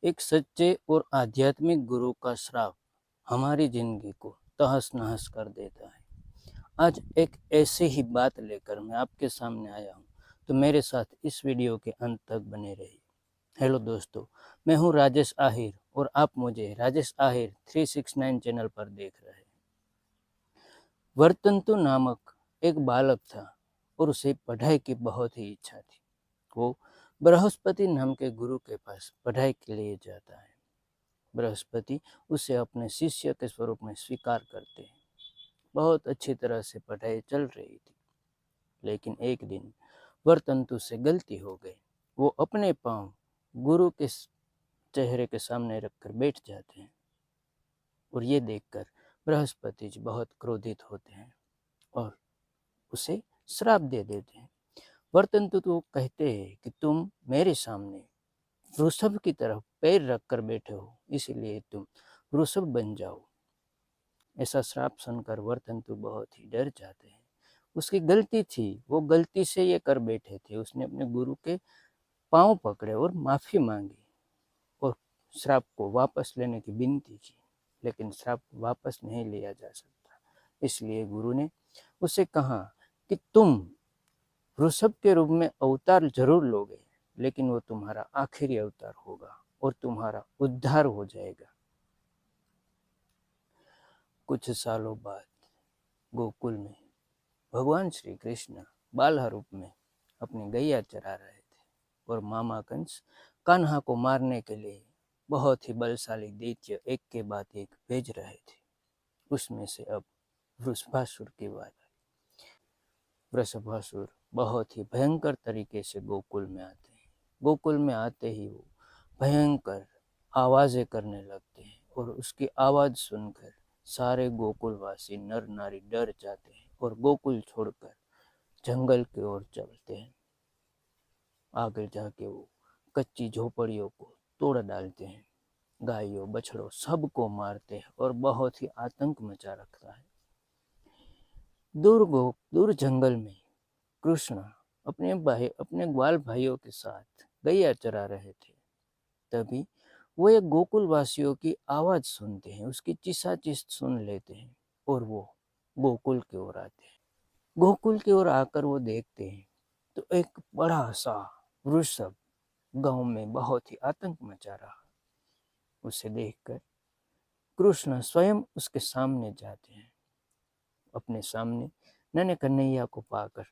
एक सच्चे और आध्यात्मिक गुरु का श्राप हमारी जिंदगी को तहस नहस कर देता है। आज एक ऐसी ही बात लेकर मैं आपके सामने आया हूँ, तो मेरे साथ इस वीडियो के अंत तक बने रहिए। हेलो दोस्तों, मैं हूँ राजेश आहिर और आप मुझे राजेश आहिर 369 चैनल पर देख रहे हैं। वर्तंतु नामक एक बालक था और उसे पढ़ाई की बहुत ही इच्छा थी। वो बृहस्पति नाम के गुरु के पास पढ़ाई के लिए जाता है। बृहस्पति उसे अपने शिष्य के स्वरूप में स्वीकार करते हैं। बहुत अच्छी तरह से पढ़ाई चल रही थी, लेकिन एक दिन वर्तंतु से गलती हो गई। वो अपने पांव गुरु के चेहरे के सामने रखकर बैठ जाते हैं और ये देखकर बृहस्पति जी बहुत क्रोधित होते हैं और उसे श्राप दे देते हैं। वर्तंतु तो कहते हैं कि तुम मेरे सामने वृषभ की तरफ पैर रखकर बैठे हो, इसीलिए तुम वृषभ बन जाओ। ऐसा श्राप सुनकर वर्तंतु बहुत ही डर जाते हैं। उसकी गलती थी, वो गलती से ये कर बैठे थे। उसने अपने गुरु के पांव पकड़े और माफी मांगी और श्राप को वापस लेने की विनती की, लेकिन श्राप वापस नहीं लिया जा सकता। इसलिए गुरु ने उसे कहा कि तुम वृषभ के रूप में अवतार जरूर लोगे, लेकिन वो तुम्हारा आखिरी अवतार होगा और तुम्हारा उद्धार हो जाएगा। कुछ सालों बाद गोकुल में भगवान श्री कृष्ण बालहा रूप में अपनी गैया चरा रहे थे और मामा कंस कान्हा को मारने के लिए बहुत ही बलशाली दैत्य एक के बाद एक भेज रहे थे। उसमें से अब वृषभासुर की बात आई। वृषभासुर बहुत ही भयंकर तरीके से गोकुल में आते हैं। गोकुल में आते ही वो भयंकर आवाजें करने लगते हैं और उसकी आवाज सुनकर सारे गोकुलवासी नर नारी डर जाते हैं और गोकुल छोड़कर जंगल की ओर चलते हैं। आगे जाके वो कच्ची झोपड़ियों को तोड़ डालते हैं, गायों बछड़ों सबको मारते हैं और बहुत ही आतंक मचा रखता है। दूर जंगल में कृष्ण अपने ग्वाल भाइयों के साथ गैया चरा रहे थे। तभी वो एक गोकुल वासियों की आवाज सुनते हैं, उसकी चिसाचिस सुन लेते हैं और वो गोकुल की ओर आते हैं। गोकुल की ओर आकर वो देखते हैं तो एक बड़ा सा वृषभ गांव में बहुत ही आतंक मचा रहा। उसे देखकर कृष्ण स्वयं उसके सामने जाते हैं। अपने सामने नन्हे कन्हैया को पाकर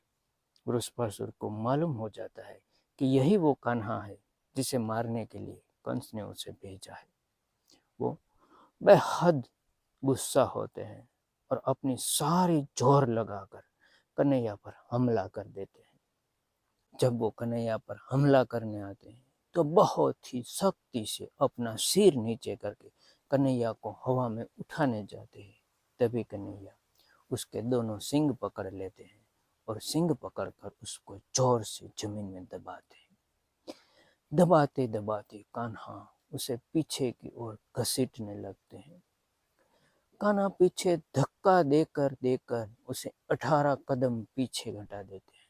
वृषभासुर को मालूम हो जाता है कि यही वो कान्हा है जिसे मारने के लिए कंस ने उसे भेजा है। वो बेहद गुस्सा होते हैं और अपनी सारी जोर लगाकर कन्हैया पर हमला कर देते हैं। जब वो कन्हैया पर हमला करने आते हैं तो बहुत ही सख्ती से अपना सिर नीचे करके कन्हैया को हवा में उठाने जाते हैं। तभी कन्हैया उसके दोनों सींग पकड़ लेते हैं और सींग पकड़कर उसको जोर से जमीन में दबाते हैं। दबाते दबाते कान्हा उसे पीछे की ओर घसीटने लगते हैं। कान्हा पीछे धक्का देकर देकर उसे 18 कदम पीछे घटा देते हैं।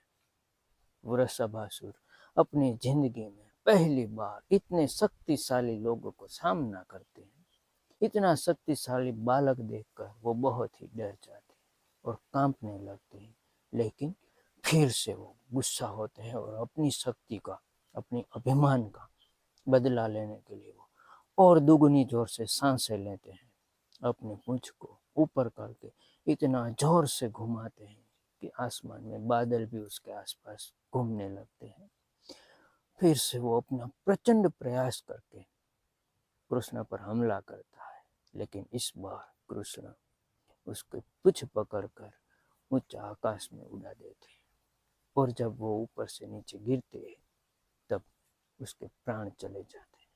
वृषभासुर अपनी जिंदगी में पहली बार इतने शक्तिशाली लोगों को सामना करते हैं। इतना शक्तिशाली बालक देखकर वो बहुत ही डर जाते हैं और कांपने लगते हैं, लेकिन फिर से वो गुस्सा होते हैं और अपनी शक्ति का, अपनी अभिमान का बदला लेने के लिए वो और दुगनी जोर से सांसें लेते हैं। अपने पूंछ को ऊपर करके इतना जोर से घुमाते हैं कि आसमान में बादल भी उसके आसपास घूमने लगते हैं। फिर से वो अपना प्रचंड प्रयास करके कृष्ण पर हमला करता है, लेकिन इस बार कृष्ण उसके पूंछ पकड़कर ऊंचा आकाश में उड़ा देते हैं और जब वो ऊपर से नीचे गिरते हैं तब उसके प्राण चले जाते हैं।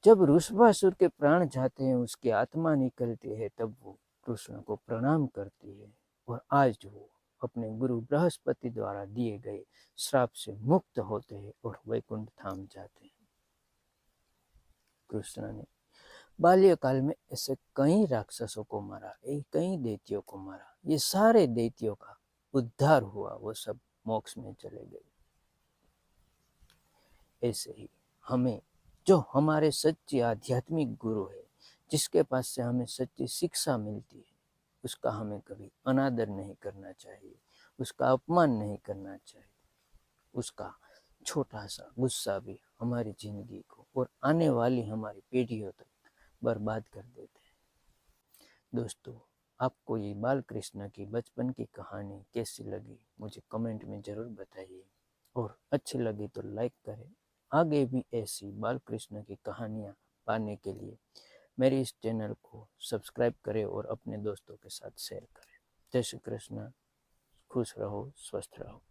जब वृषभासुर के प्राण जाते हैं, उसकी आत्मा निकलती है, तब वो कृष्ण को प्रणाम करती है और आज वो अपने गुरु बृहस्पति द्वारा दिए गए श्राप से मुक्त होते हैं और वैकुंठ धाम जाते हैं। कृष्ण ने बाल्यकाल में ऐसे कई राक्षसों को मारा, कई दैत्यों को मारा। ये सारे दैत्यों का उद्धार हुआ, वो सब मोक्ष में चले गए। ऐसे ही हमें जो हमारे सच्चे आध्यात्मिक गुरु है, जिसके पास से हमें सच्ची शिक्षा मिलती है, उसका हमें कभी अनादर नहीं करना चाहिए, उसका अपमान नहीं करना चाहिए। उसका छोटा सा गुस्सा भी हमारी जिंदगी को और आने वाली हमारी पीढ़ियों तक बर्बाद कर देते हैं। दोस्तों, आपको ये बाल कृष्ण की बचपन की कहानी कैसी लगी मुझे कमेंट में ज़रूर बताइए, और अच्छी लगी तो लाइक करें। आगे भी ऐसी बाल कृष्ण की कहानियाँ पाने के लिए मेरे इस चैनल को सब्सक्राइब करें और अपने दोस्तों के साथ शेयर करें। जय श्री कृष्ण। खुश रहो, स्वस्थ रहो।